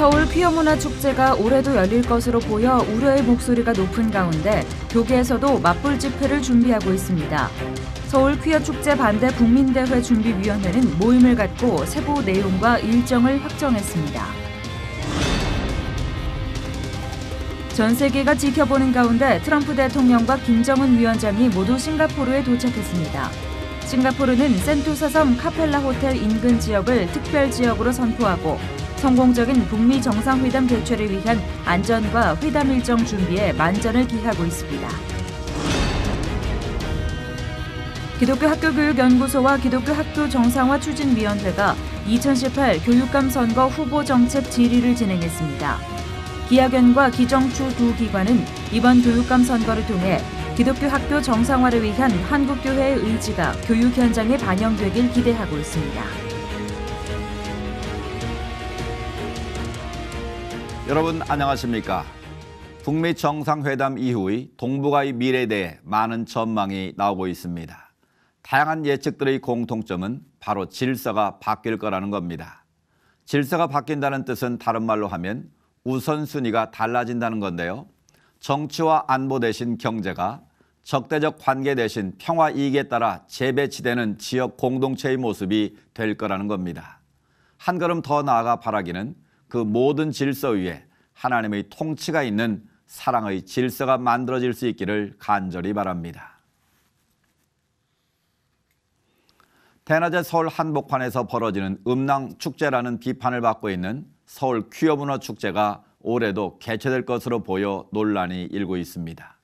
서울 퀴어문화축제가 올해도 열릴 것으로 보여 우려의 목소리가 높은 가운데 교계에서도 맞불 집회를 준비하고 있습니다. 서울 퀴어축제 반대 국민대회 준비위원회는 모임을 갖고 세부 내용과 일정을 확정했습니다. 전 세계가 지켜보는 가운데 트럼프 대통령과 김정은 위원장이 모두 싱가포르에 도착했습니다. 싱가포르는 센토사 섬 카펠라 호텔 인근 지역을 특별 지역으로 선포하고 성공적인 북미 정상회담 개최를 위한 안전과 회담 일정 준비에 만전을 기하고 있습니다. 기독교 학교교육연구소와 기독교 학교 정상화 추진위원회가 2018 교육감 선거 후보 정책 질의를 진행했습니다. 기학연과 기정추 두 기관은 이번 교육감 선거를 통해 기독교 학교 정상화를 위한 한국교회의 의지가 교육 현장에 반영되길 기대하고 있습니다. 여러분 안녕하십니까? 북미 정상회담 이후의 동북아의 미래에 대해 많은 전망이 나오고 있습니다. 다양한 예측들의 공통점은 바로 질서가 바뀔 거라는 겁니다. 질서가 바뀐다는 뜻은 다른 말로 하면 우선순위가 달라진다는 건데요. 정치와 안보 대신 경제가, 적대적 관계 대신 평화 이익에 따라 재배치되는 지역 공동체의 모습이 될 거라는 겁니다. 한 걸음 더 나아가 바라기는 그 모든 질서 위에 하나님의 통치가 있는 사랑의 질서가 만들어질 수 있기를 간절히 바랍니다. 대낮에 서울 한복판에서 벌어지는 음낭축제라는 비판을 받고 있는 서울 퀴어문화축제가 올해도 개최될 것으로 보여 논란이 일고 있습니다.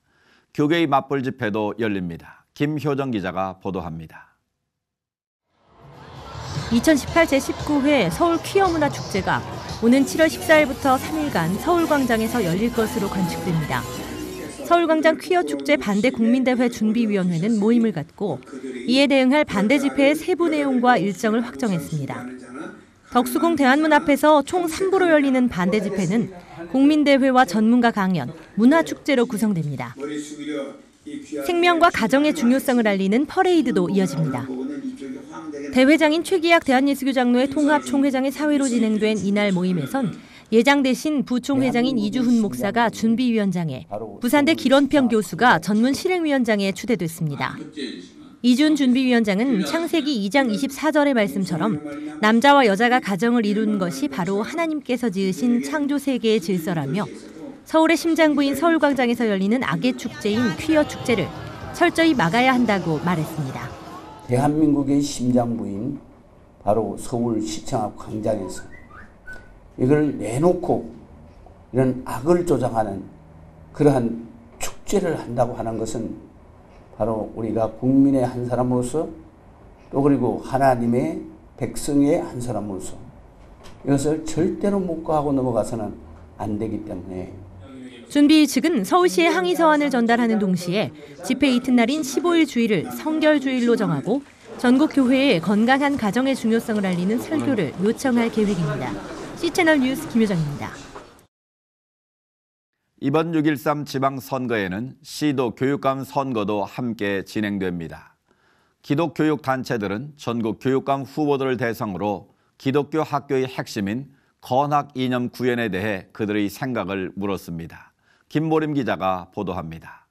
교계의 맞불 집회도 열립니다. 김효정 기자가 보도합니다. 2018 제19회 서울 퀴어문화축제가 오는 7월 14일부터 3일간 서울광장에서 열릴 것으로 관측됩니다. 서울광장 퀴어축제 반대 국민대회 준비위원회는 모임을 갖고 이에 대응할 반대 집회의 세부 내용과 일정을 확정했습니다. 덕수궁 대한문 앞에서 총 3부로 열리는 반대 집회는 국민대회와 전문가 강연, 문화축제로 구성됩니다. 생명과 가정의 중요성을 알리는 퍼레이드도 이어집니다. 대회장인 최기학 대한예수교 장로회 통합 총회장의 사회로 진행된 이날 모임에선 예장 대신 부총회장인 이주훈 목사가 준비위원장에, 부산대 길원평 교수가 전문 실행위원장에 추대됐습니다. 이준 준비위원장은 창세기 2장 24절의 말씀처럼 남자와 여자가 가정을 이룬 것이 바로 하나님께서 지으신 창조 세계의 질서라며 서울의 심장부인 서울광장에서 열리는 악의 축제인 퀴어 축제를 철저히 막아야 한다고 말했습니다. 대한민국의 심장부인 바로 서울시청 앞 광장에서 이걸 내놓고 이런 악을 조장하는 그러한 축제를 한다고 하는 것은 바로 우리가 국민의 한 사람으로서 또 그리고 하나님의 백성의 한 사람으로서 이것을 절대로 묵과하고 넘어가서는 안 되기 때문에 준비 측은 서울시에 항의 서한을 전달하는 동시에 집회 이튿날인 15일 주일을 성결주일로 정하고 전국 교회에 건강한 가정의 중요성을 알리는 설교를 요청할 계획입니다. C채널 뉴스 김효정입니다. 이번 6.13 지방선거에는 시도 교육감 선거도 함께 진행됩니다. 기독교육단체들은 전국 교육감 후보들을 대상으로 기독교 학교의 핵심인 건학 이념 구현에 대해 그들의 생각을 물었습니다. 김보림 기자가 보도합니다.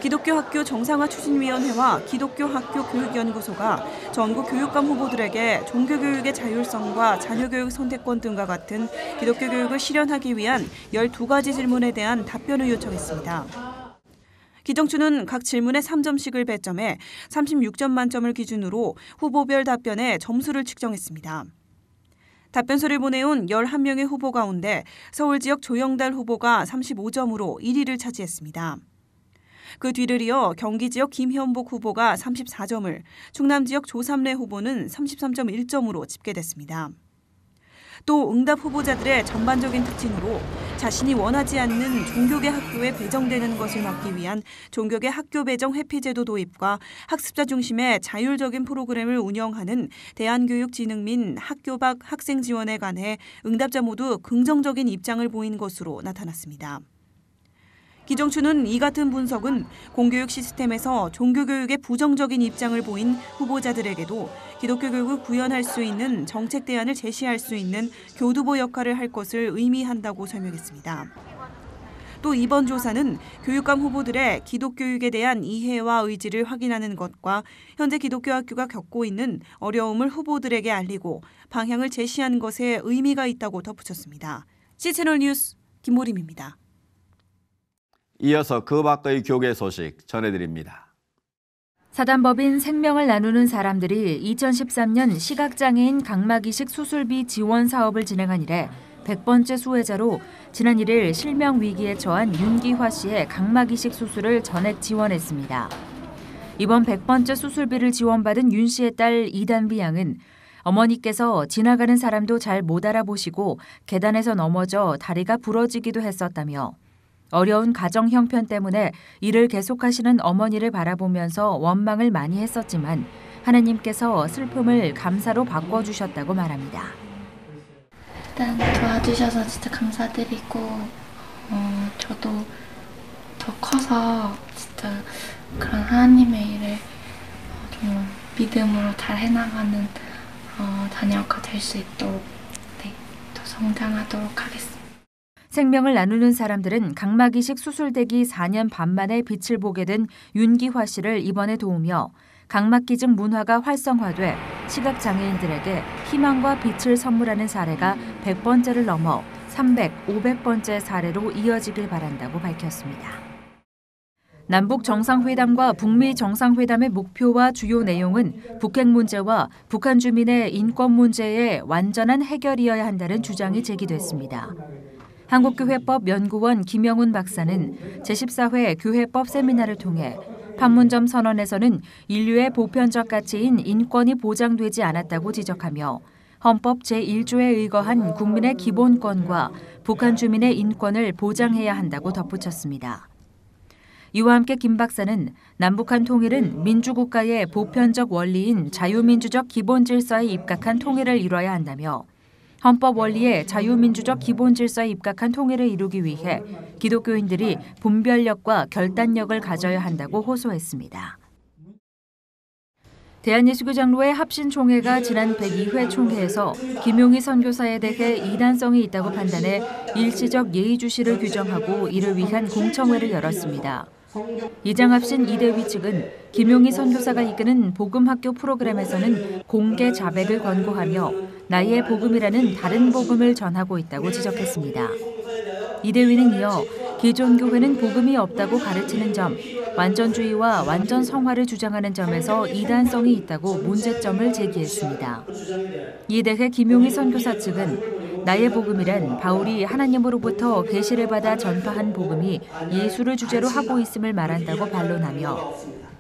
기독교 학교 정상화 추진위원회와 기독교 학교 교육연구소가 전국 교육감 후보들에게 종교교육의 자율성과 자녀교육 선택권 등과 같은 기독교 교육을 실현하기 위한 12가지 질문에 대한 답변을 요청했습니다. 기정추는 각 질문에 3점씩을 배점해 36점 만점을 기준으로 후보별 답변에 점수를 측정했습니다. 답변서를 보내온 11명의 후보 가운데 서울 지역 조영달 후보가 35점으로 1위를 차지했습니다. 그 뒤를 이어 경기 지역 김현복 후보가 34점을, 충남 지역 조삼래 후보는 33.1점으로 집계됐습니다. 또 응답 후보자들의 전반적인 특징으로 자신이 원하지 않는 종교계 학교에 배정되는 것을 막기 위한 종교계 학교 배정 회피제도 도입과 학습자 중심의 자율적인 프로그램을 운영하는 대한교육진흥 및 학교 밖 학생 지원에 관해 응답자 모두 긍정적인 입장을 보인 것으로 나타났습니다. 기정추는 이 같은 분석은 공교육 시스템에서 종교교육에 부정적인 입장을 보인 후보자들에게도 기독교 교육을 구현할 수 있는 정책 대안을 제시할 수 있는 교두보 역할을 할 것을 의미한다고 설명했습니다. 또 이번 조사는 교육감 후보들의 기독교육에 대한 이해와 의지를 확인하는 것과 현재 기독교 학교가 겪고 있는 어려움을 후보들에게 알리고 방향을 제시하는 것에 의미가 있다고 덧붙였습니다. C채널 뉴스 김모림입니다. 이어서 그 밖의 교계 소식 전해드립니다. 사단법인 생명을 나누는 사람들이 2013년 시각장애인 각막이식 수술비 지원 사업을 진행한 이래 100번째 수혜자로 지난 1일 실명 위기에 처한 윤기화 씨의 각막이식 수술을 전액 지원했습니다. 이번 100번째 수술비를 지원받은 윤 씨의 딸 이단비 양은 어머니께서 지나가는 사람도 잘 못 알아보시고 계단에서 넘어져 다리가 부러지기도 했었다며 어려운 가정 형편 때문에 일을 계속하시는 어머니를 바라보면서 원망을 많이 했었지만 하느님께서 슬픔을 감사로 바꿔주셨다고 말합니다. 일단 도와주셔서 진짜 감사드리고 저도 더 커서 진짜 그런 하나님의 일을 정말 믿음으로 잘 해나가는 자녀가 될 수 있도록 더 성장하도록 하겠습니다. 생명을 나누는 사람들은 각막이식 수술되기 4년 반 만에 빛을 보게 된 윤기화 씨를 이번에 도우며 각막기증 문화가 활성화돼 시각장애인들에게 희망과 빛을 선물하는 사례가 100번째를 넘어 300, 500번째 사례로 이어지길 바란다고 밝혔습니다. 남북 정상회담과 북미 정상회담의 목표와 주요 내용은 북핵 문제와 북한 주민의 인권 문제의 완전한 해결이어야 한다는 주장이 제기됐습니다. 한국교회법 연구원 김영훈 박사는 제14회 교회법 세미나를 통해 판문점 선언에서는 인류의 보편적 가치인 인권이 보장되지 않았다고 지적하며 헌법 제1조에 의거한 국민의 기본권과 북한 주민의 인권을 보장해야 한다고 덧붙였습니다. 이와 함께 김 박사는 남북한 통일은 민주국가의 보편적 원리인 자유민주적 기본질서에 입각한 통일을 이뤄야 한다며 헌법 원리에 자유민주적 기본질서에 입각한 통일을 이루기 위해 기독교인들이 분별력과 결단력을 가져야 한다고 호소했습니다. 대한예수교 장로회 합신총회가 지난 102회 총회에서 김용희 선교사에 대해 이단성이 있다고 판단해 일시적 예의주시를 규정하고 이를 위한 공청회를 열었습니다. 이장합신 이대위 측은 김용희 선교사가 이끄는 복음학교 프로그램에서는 공개 자백을 권고하며 나의 복음이라는 다른 복음을 전하고 있다고 지적했습니다. 이대위는 이어 기존 교회는 복음이 없다고 가르치는 점, 완전주의와 완전 성화를 주장하는 점에서 이단성이 있다고 문제점을 제기했습니다. 이에 대해 김용희 선교사 측은 나의 복음이란 바울이 하나님으로부터 계시를 받아 전파한 복음이 예수를 주제로 하고 있음을 말한다고 반론하며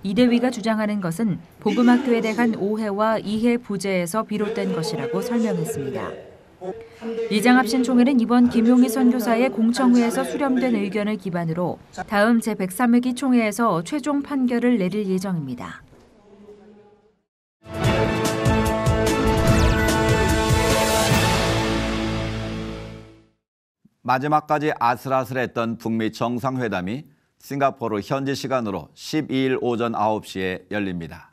이대위가 주장하는 것은 복음학교에 대한 오해와 이해 부재에서 비롯된 것이라고 설명했습니다. 이장합신 총회는 이번 김용희 선교사의 공청회에서 수렴된 의견을 기반으로 다음 제103회기 총회에서 최종 판결을 내릴 예정입니다. 마지막까지 아슬아슬했던 북미 정상회담이 싱가포르 현지 시간으로 12일 오전 9시에 열립니다.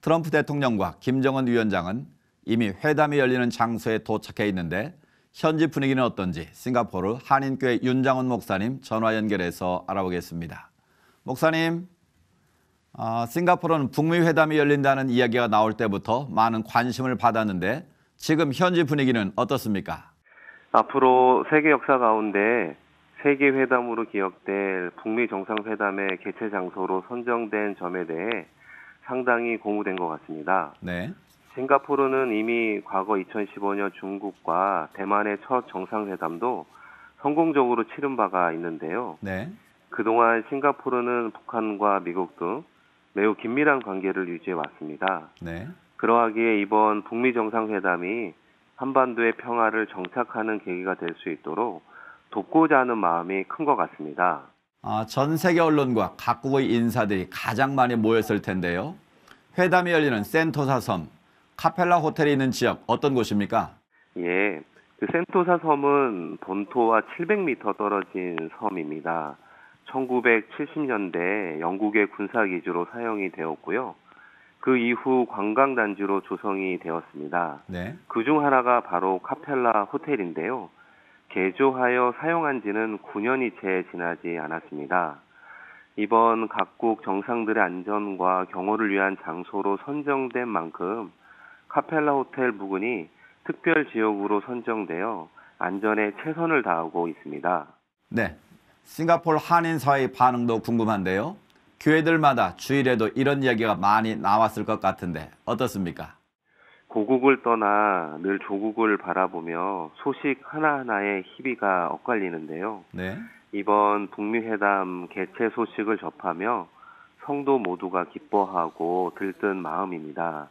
트럼프 대통령과 김정은 위원장은 이미 회담이 열리는 장소에 도착해 있는데 현지 분위기는 어떤지 싱가포르 한인교회 윤장훈 목사님 전화 연결해서 알아보겠습니다. 목사님, 싱가포르는 북미 회담이 열린다는 이야기가 나올 때부터 많은 관심을 받았는데 지금 현지 분위기는 어떻습니까? 앞으로 세계 역사 가운데 세계 회담으로 기억될 북미 정상회담의 개최 장소로 선정된 점에 대해 상당히 고무된 것 같습니다. 네. 싱가포르는 이미 과거 2015년 중국과 대만의 첫 정상회담도 성공적으로 치른 바가 있는데요. 네. 그동안 싱가포르는 북한과 미국 등 매우 긴밀한 관계를 유지해 왔습니다. 네. 그러하기에 이번 북미 정상회담이 한반도의 평화를 정착하는 계기가 될 수 있도록 돕고자 하는 마음이 큰 것 같습니다. 전 세계 언론과 각국의 인사들이 가장 많이 모였을 텐데요. 회담이 열리는 센토사 섬, 카펠라 호텔이 있는 지역 어떤 곳입니까? 예, 그 센토사 섬은 본토와 700m 떨어진 섬입니다. 1970년대 영국의 군사기지로 사용이 되었고요. 그 이후 관광단지로 조성이 되었습니다. 네. 그중 하나가 바로 카펠라 호텔인데요. 개조하여 사용한 지는 9년이 채 지나지 않았습니다. 이번 각국 정상들의 안전과 경호를 위한 장소로 선정된 만큼 카펠라 호텔 부근이 특별 지역으로 선정되어 안전에 최선을 다하고 있습니다. 네. 싱가포르 한인 사회의 반응도 궁금한데요. 교회들마다 주일에도 이런 얘기가 많이 나왔을 것 같은데 어떻습니까? 고국을 떠나 늘 조국을 바라보며 소식 하나하나에 희비가 엇갈리는데요. 네. 이번 북미 회담 개최 소식을 접하며 성도 모두가 기뻐하고 들뜬 마음입니다.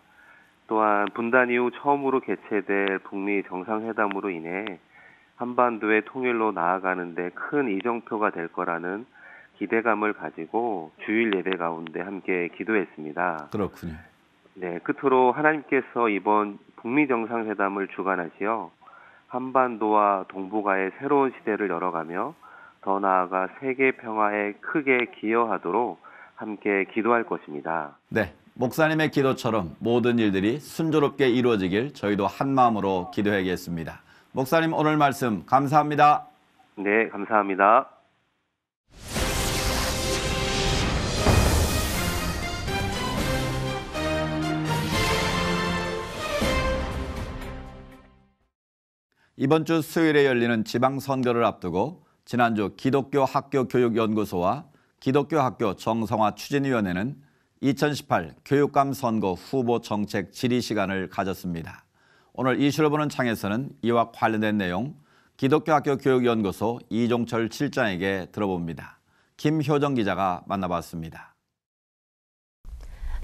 또한 분단 이후 처음으로 개최될 북미 정상회담으로 인해 한반도의 통일로 나아가는 데 큰 이정표가 될 거라는 기대감을 가지고 주일 예배 가운데 함께 기도했습니다. 그렇군요. 네, 끝으로 하나님께서 이번 북미 정상회담을 주관하시어 한반도와 동북아의 새로운 시대를 열어가며 더 나아가 세계 평화에 크게 기여하도록 함께 기도할 것입니다. 네. 목사님의 기도처럼 모든 일들이 순조롭게 이루어지길 저희도 한마음으로 기도하겠습니다. 목사님 오늘 말씀 감사합니다. 네, 감사합니다. 이번 주 수요일에 열리는 지방선거를 앞두고 지난주 기독교 학교 교육연구소와 기독교 학교 정상화 추진위원회는 2018 교육감 선거 후보 정책 질의 시간을 가졌습니다. 오늘 이슈를 보는 창에서는 이와 관련된 내용 기독교 학교 교육연구소 이종철 실장에게 들어봅니다. 김효정 기자가 만나봤습니다.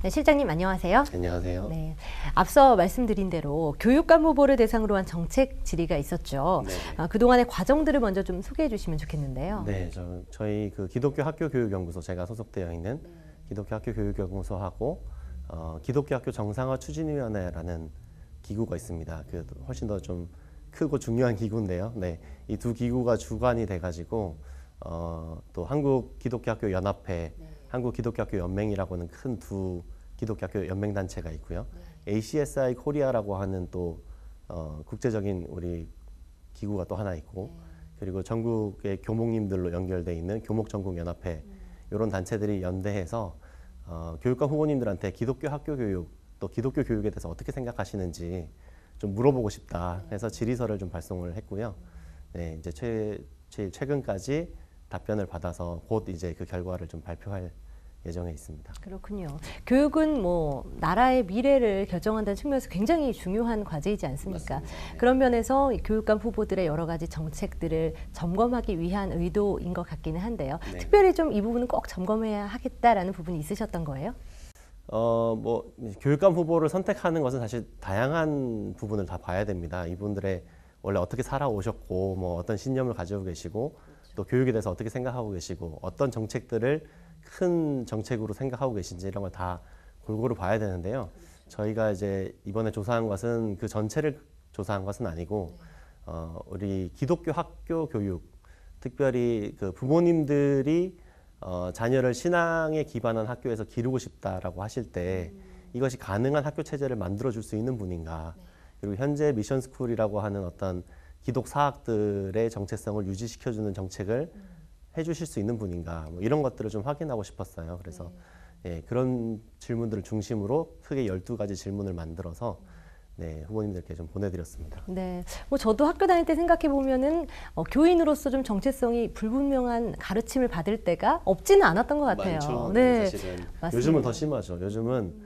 네, 실장님 안녕하세요. 안녕하세요. 네, 앞서 말씀드린 대로 교육감 후보를 대상으로 한 정책 질의가 있었죠. 네. 그동안의 과정들을 먼저 좀 소개해 주시면 좋겠는데요. 네, 저희 그 기독교 학교 교육연구소 제가 소속되어 있는 기독교 학교 교육연구소하고 기독교 학교 정상화 추진위원회라는 기구가 있습니다. 그 훨씬 더 좀 크고 중요한 기구인데요. 네, 이 두 기구가 주관이 돼가지고 또 한국 기독교 학교 연합회, 한국 기독교 학교 연맹이라고는 큰 두 기독교 학교 연맹 단체가 있고요. ACSI 코리아라고 하는 또 국제적인 우리 기구가 또 하나 있고, 그리고 전국의 교목님들로 연결돼 있는 교목전국연합회 이런 단체들이 연대해서 교육감 후보님들한테 기독교 학교 교육 또 기독교 교육에 대해서 어떻게 생각하시는지 좀 물어보고 싶다 해서 질의서를 좀 발송을 했고요. 네, 이제 제일 최근까지 답변을 받아서 곧 이제 그 결과를 좀 발표할 예정에 있습니다. 그렇군요. 교육은 뭐 나라의 미래를 결정한다는 측면에서 굉장히 중요한 과제이지 않습니까? 맞습니다. 네. 그런 면에서 교육감 후보들의 여러 가지 정책들을 점검하기 위한 의도인 것 같기는 한데요. 네. 특별히 좀 이 부분은 꼭 점검해야 하겠다라는 부분이 있으셨던 거예요? 뭐 교육감 후보를 선택하는 것은 사실 다양한 부분을 다 봐야 됩니다. 이분들의 원래 어떻게 살아오셨고, 뭐 어떤 신념을 가지고 계시고, 또 교육에 대해서 어떻게 생각하고 계시고, 어떤 정책들을 큰 정책으로 생각하고 계신지 이런 걸 다 골고루 봐야 되는데요. 저희가 이제 이번에 조사한 것은 그 전체를 조사한 것은 아니고, 우리 기독교 학교 교육, 특별히 그 부모님들이 자녀를 신앙에 기반한 학교에서 기르고 싶다라고 하실 때 이것이 가능한 학교 체제를 만들어 줄 수 있는 분인가, 그리고 현재 미션 스쿨이라고 하는 어떤 기독 사학들의 정체성을 유지시켜주는 정책을 해주실 수 있는 분인가, 뭐 이런 것들을 좀 확인하고 싶었어요. 그래서 예, 그런 질문들을 중심으로 크게 12가지 질문을 만들어서 네, 후보님들께 좀 보내드렸습니다. 네, 뭐 저도 학교 다닐 때 생각해 보면은 교인으로서 좀 정체성이 불분명한 가르침을 받을 때가 없지는 않았던 것 같아요. 많죠. 네, 사실은 맞습니다. 요즘은 더 심하죠. 요즘은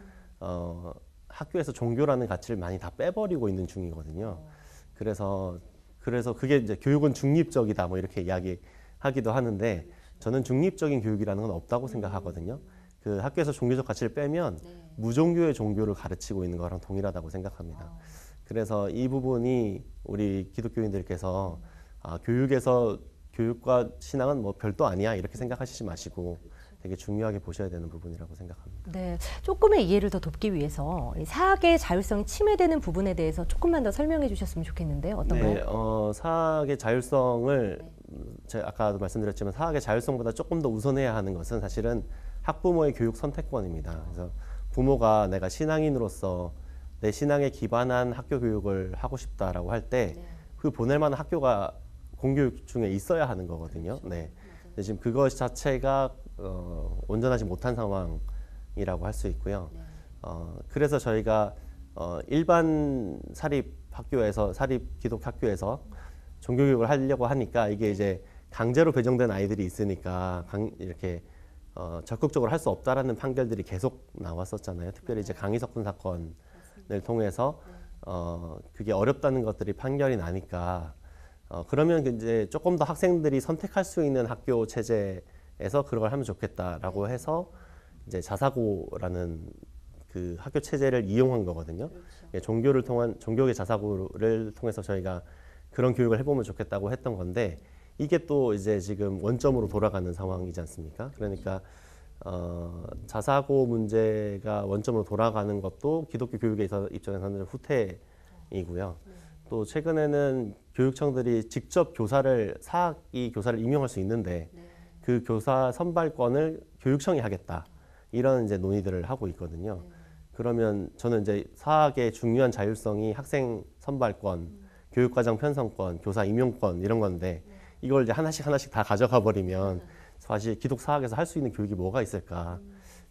학교에서 종교라는 가치를 많이 다 빼버리고 있는 중이거든요. 그래서 그게 이제 교육은 중립적이다 뭐 이렇게 이야기하기도 하는데, 저는 중립적인 교육이라는 건 없다고 생각하거든요. 그 학교에서 종교적 가치를 빼면 무종교의 종교를 가르치고 있는 거랑 동일하다고 생각합니다. 그래서 이 부분이 우리 기독교인들께서 교육에서 교육과 신앙은 뭐 별도 아니야 이렇게 생각하시지 마시고 되게 중요하게 보셔야 되는 부분이라고 생각합니다. 네, 조금의 이해를 더 돕기 위해서 이 사학의 자율성이 침해되는 부분에 대해서 조금만 더 설명해 주셨으면 좋겠는데요. 어떤가요? 네, 사학의 자율성을 제가 아까도 말씀드렸지만 사학의 자율성보다 조금 더 우선해야 하는 것은 사실은 학부모의 교육 선택권입니다. 그래서 부모가 내가 신앙인으로서 내 신앙에 기반한 학교 교육을 하고 싶다라고 할 때 그 보낼 만한 학교가 공교육 중에 있어야 하는 거거든요. 네. 근데 지금 그것 자체가 온전하지 못한 상황이라고 할 수 있고요. 그래서 저희가 일반 사립 학교에서 사립 기독 학교에서 종교교육을 하려고 하니까 이게 이제 강제로 배정된 아이들이 있으니까 이렇게 적극적으로 할 수 없다라는 판결들이 계속 나왔었잖아요. 특별히 이제 강희석군 사건을 통해서 그게 어렵다는 것들이 판결이 나니까 그러면 이제 조금 더 학생들이 선택할 수 있는 학교 체제에서 그걸 하면 좋겠다라고 해서 이제 자사고라는 그 학교 체제를 이용한 거거든요. 그렇죠. 종교계 자사고를 통해서 저희가 그런 교육을 해보면 좋겠다고 했던 건데 이게 또 이제 지금 원점으로 돌아가는 상황이지 않습니까? 그러니까 자사고 문제가 원점으로 돌아가는 것도 기독교 교육에 입장에서는 후퇴이고요. 또 최근에는 교육청들이 직접 사학이 교사를 임용할 수 있는데 그 교사 선발권을 교육청이 하겠다. 이런 이제 논의들을 하고 있거든요. 그러면 저는 이제 사학의 중요한 자율성이 학생 선발권, 교육과정 편성권, 교사 임용권 이런 건데 이걸 이제 하나씩 다 가져가 버리면 사실 기독 사학에서 할 수 있는 교육이 뭐가 있을까?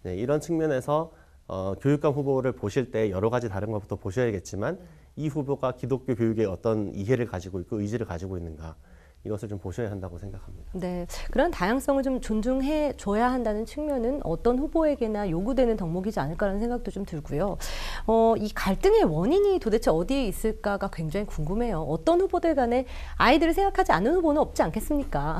네, 이런 측면에서 교육감 후보를 보실 때 여러 가지 다른 것부터 보셔야겠지만 이 후보가 기독교 교육에 어떤 이해를 가지고 있고 의지를 가지고 있는가 이것을 좀 보셔야 한다고 생각합니다. 네, 그런 다양성을 좀 존중해 줘야 한다는 측면은 어떤 후보에게나 요구되는 덕목이지 않을까라는 생각도 좀 들고요. 이 갈등의 원인이 도대체 어디에 있을까가 굉장히 궁금해요. 어떤 후보들 간에 아이들을 생각하지 않는 후보는 없지 않겠습니까?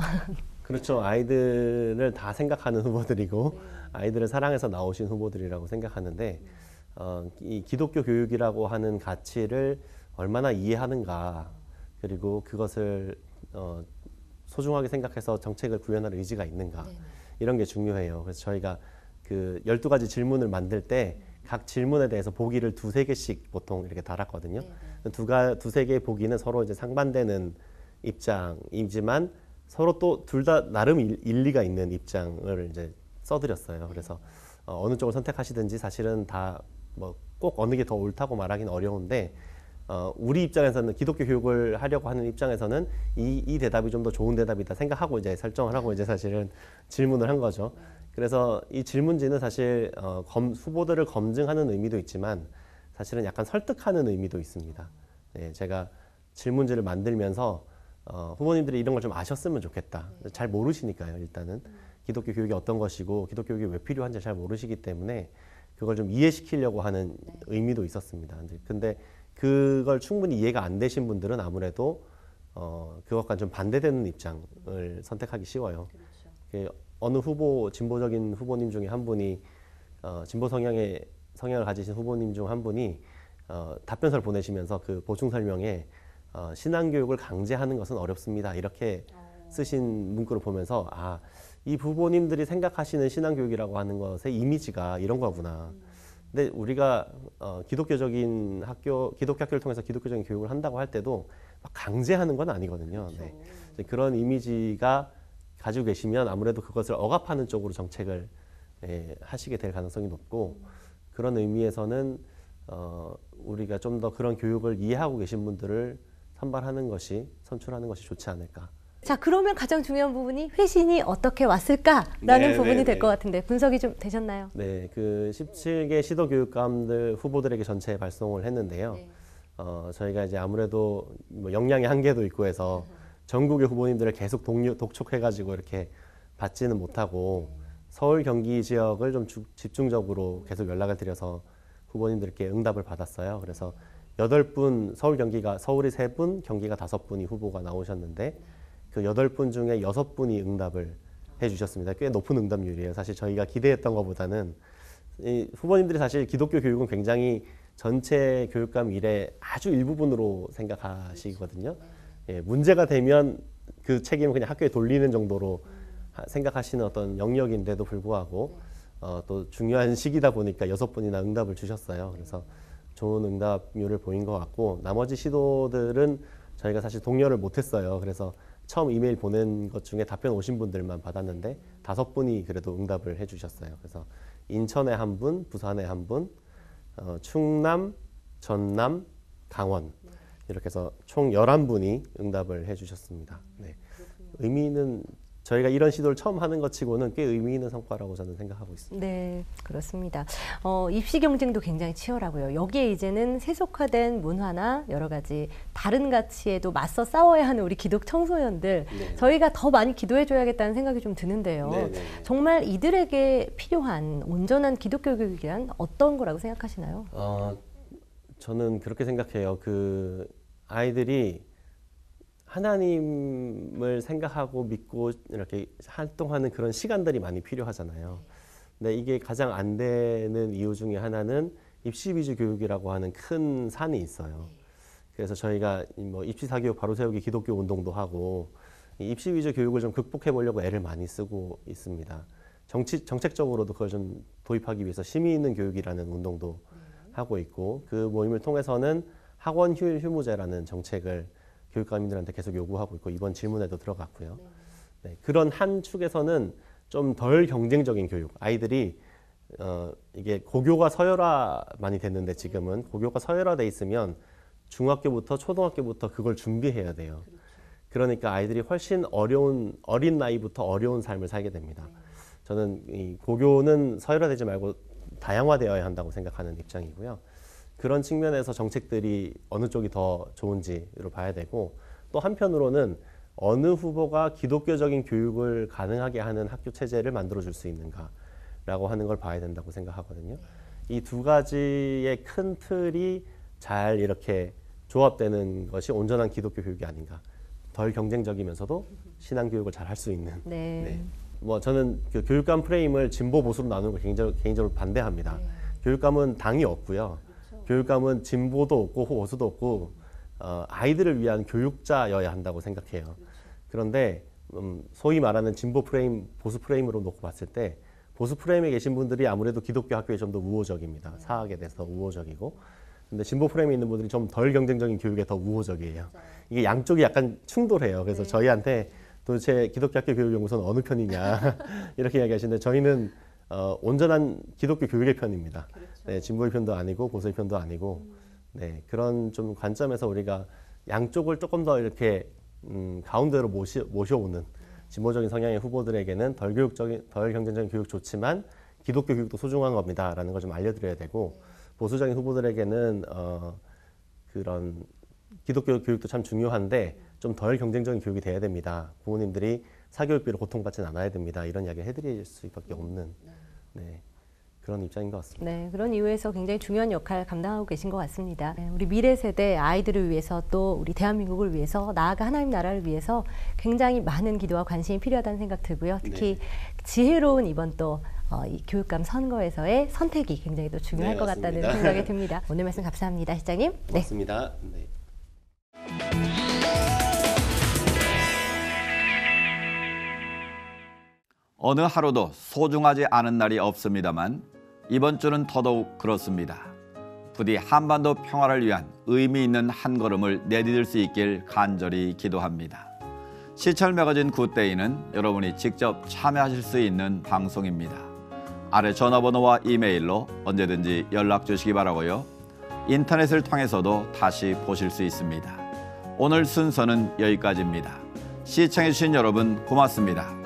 그렇죠. 아이들을 다 생각하는 후보들이고 아이들을 사랑해서 나오신 후보들이라고 생각하는데 이 기독교 교육이라고 하는 가치를 얼마나 이해하는가 그리고 그것을 소중하게 생각해서 정책을 구현할 의지가 있는가 이런 게 중요해요. 그래서 저희가 그 12가지 질문을 만들 때 각 질문에 대해서 보기를 2-3개씩 보통 이렇게 달았거든요. 두세 개의 보기는 서로 이제 상반되는 입장이지만 서로 또 둘 다 나름 일리가 있는 입장을 이제 써드렸어요. 그래서 어느 쪽을 선택하시든지 사실은 다 뭐 꼭 어느 게 더 옳다고 말하기는 어려운데 우리 입장에서는 기독교 교육을 하려고 하는 입장에서는 이 대답이 좀 더 좋은 대답이다 생각하고 이제 설정을 하고 이제 사실은 질문을 한 거죠. 그래서 이 질문지는 사실 후보들을 검증하는 의미도 있지만 사실은 약간 설득하는 의미도 있습니다. 네, 제가 질문지를 만들면서 후보님들이 이런 걸 좀 아셨으면 좋겠다. 잘 모르시니까요, 일단은. 기독교 교육이 어떤 것이고 기독교 교육이 왜 필요한지 잘 모르시기 때문에 그걸 좀 이해시키려고 하는 의미도 있었습니다. 근데 그걸 충분히 이해가 안 되신 분들은 아무래도 그것과 좀 반대되는 입장을 선택하기 쉬워요. 그렇죠. 어느 진보적인 후보님 중에 한 분이 진보 성향을 가지신 후보님 중 한 분이 답변서를 보내시면서 그 보충 설명에 신앙교육을 강제하는 것은 어렵습니다. 이렇게 쓰신 문구를 보면서 이 후보님들이 생각하시는 신앙교육이라고 하는 것의 이미지가 이런 거구나. 근데 우리가 기독교 학교를 통해서 기독교적인 교육을 한다고 할 때도 막 강제하는 건 아니거든요. 그렇죠. 네. 그런 이미지가 가지고 계시면 아무래도 그것을 억압하는 쪽으로 정책을 하시게 될 가능성이 높고 그런 의미에서는 우리가 좀 더 그런 교육을 이해하고 계신 분들을 선출하는 것이 좋지 않을까. 자, 그러면 가장 중요한 부분이 회신이 어떻게 왔을까라는 부분이 될 것 같은데 분석이 좀 되셨나요? 네, 그 17개 시도교육감들 후보들에게 전체 발송을 했는데요. 저희가 이제 아무래도 뭐 역량의 한계도 있고 해서 전국의 후보님들을 계속 독촉해가지고 이렇게 받지는 못하고 서울, 경기 지역을 좀 집중적으로 계속 연락을 드려서 후보님들께 응답을 받았어요. 그래서 8분, 서울이 3분, 경기가 5분이 후보가 나오셨는데 그 8분 중에 6분이 응답을 해주셨습니다. 꽤 높은 응답률이에요. 사실 저희가 기대했던 것보다는 이 후보님들이 사실 기독교 교육은 굉장히 전체 교육감 일의 아주 일부분으로 생각하시거든요. 예, 문제가 되면 그 책임을 그냥 학교에 돌리는 정도로 생각하시는 어떤 영역인데도 불구하고 또 중요한 시기다 보니까 6분이나 응답을 주셨어요. 그래서 좋은 응답률을 보인 것 같고 나머지 시도들은 저희가 사실 독려를 못했어요. 그래서 처음 이메일 보낸 것 중에 답변 오신 분들만 받았는데 5분이 그래도 응답을 해주셨어요. 그래서 인천에 1분, 부산에 1분, 충남, 전남, 강원 이렇게 해서 총 11분이 응답을 해주셨습니다. 네. 의미는 저희가 이런 시도를 처음 하는 것 치고는 꽤 의미 있는 성과라고 저는 생각하고 있습니다. 네, 그렇습니다. 입시 경쟁도 굉장히 치열하고요. 여기에 이제는 세속화된 문화나 여러 가지 다른 가치에도 맞서 싸워야 하는 우리 기독 청소년들, 네. 저희가 더 많이 기도해줘야겠다는 생각이 좀 드는데요. 네, 네. 정말 이들에게 필요한 온전한 기독교 교육이란 어떤 거라고 생각하시나요? 저는 그렇게 생각해요. 그 아이들이 하나님을 생각하고 믿고 이렇게 활동하는 그런 시간들이 많이 필요하잖아요. 근데 이게 가장 안 되는 이유 중에 하나는 입시 위주 교육이라고 하는 큰 산이 있어요. 그래서 저희가 뭐 입시 사교육 바로 세우기 기독교 운동도 하고 이 입시 위주 교육을 좀 극복해 보려고 애를 많이 쓰고 있습니다. 정책적으로도 그걸 좀 도입하기 위해서 심의 있는 교육이라는 운동도 하고 있고, 그 모임을 통해서는 학원 휴일 휴무제라는 정책을 교육감님들한테 계속 요구하고 있고 이번 질문에도 들어갔고요. 네, 그런 한 축에서는 좀 덜 경쟁적인 교육, 아이들이 이게 고교가 서열화 많이 됐는데 지금은 고교가 서열화돼 있으면 중학교부터 초등학교부터 그걸 준비해야 돼요. 그러니까 아이들이 훨씬 어린 나이부터 어려운 삶을 살게 됩니다. 저는 이 고교는 서열화되지 말고 다양화되어야 한다고 생각하는 입장이고요. 그런 측면에서 정책들이 어느 쪽이 더 좋은지로 봐야 되고, 또 한편으로는 어느 후보가 기독교적인 교육을 가능하게 하는 학교 체제를 만들어줄 수 있는가라고 하는 걸 봐야 된다고 생각하거든요. 이 두 가지의 큰 틀이 잘 이렇게 조합되는 것이 온전한 기독교 교육이 아닌가. 덜 경쟁적이면서도 신앙교육을 잘 할 수 있는. 네. 뭐 저는 그 교육감 프레임을 진보 보수로 나누는 걸 개인적으로 반대합니다. 교육감은 당이 없고요. 교육감은 진보도 없고 보수도 없고 아이들을 위한 교육자여야 한다고 생각해요. 그런데 소위 말하는 진보 프레임, 보수 프레임으로 놓고 봤을 때 보수 프레임에 계신 분들이 아무래도 기독교 학교에 좀 더 우호적입니다. 사학에 대해서 더 우호적이고. 근데 진보 프레임에 있는 분들이 좀 덜 경쟁적인 교육에 더 우호적이에요. 이게 양쪽이 약간 충돌해요. 그래서 저희한테 도대체 기독교 학교 교육연구소는 어느 편이냐 이렇게 이야기하시는데, 저희는 온전한 기독교 교육의 편입니다. 네, 진보의 편도 아니고 보수의 편도 아니고, 네, 그런 좀 관점에서 우리가 양쪽을 조금 더 이렇게 가운데로 모셔오는 진보적인 성향의 후보들에게는 덜 경쟁적인 교육 좋지만 기독교 교육도 소중한 겁니다라는 걸 좀 알려드려야 되고, 보수적인 후보들에게는 그런 기독교 교육도 참 중요한데 좀 덜 경쟁적인 교육이 돼야 됩니다. 부모님들이 사교육비로 고통받지는 않아야 됩니다. 이런 이야기 해드릴 수밖에 없는, 네, 그런 입장인 것 같습니다. 네, 그런 이유에서 굉장히 중요한 역할을 감당하고 계신 것 같습니다. 네, 우리 미래 세대 아이들을 위해서, 또 우리 대한민국을 위해서, 나아가 하나님 나라를 위해서 굉장히 많은 기도와 관심이 필요하다는 생각 들고요. 특히 지혜로운 이번 또 이 교육감 선거에서의 선택이 굉장히 또 중요할 것 같다는 생각이 듭니다. 오늘 말씀 감사합니다, 시장님. 고맙습니다. 네. 어느 하루도 소중하지 않은 날이 없습니다만 이번 주는 더더욱 그렇습니다. 부디 한반도 평화를 위한 의미 있는 한 걸음을 내디딜 수 있길 간절히 기도합니다. 시철 매거진 굿데이는 여러분이 직접 참여하실 수 있는 방송입니다. 아래 전화번호와 이메일로 언제든지 연락 주시기 바라고요. 인터넷을 통해서도 다시 보실 수 있습니다. 오늘 순서는 여기까지입니다. 시청해주신 여러분 고맙습니다.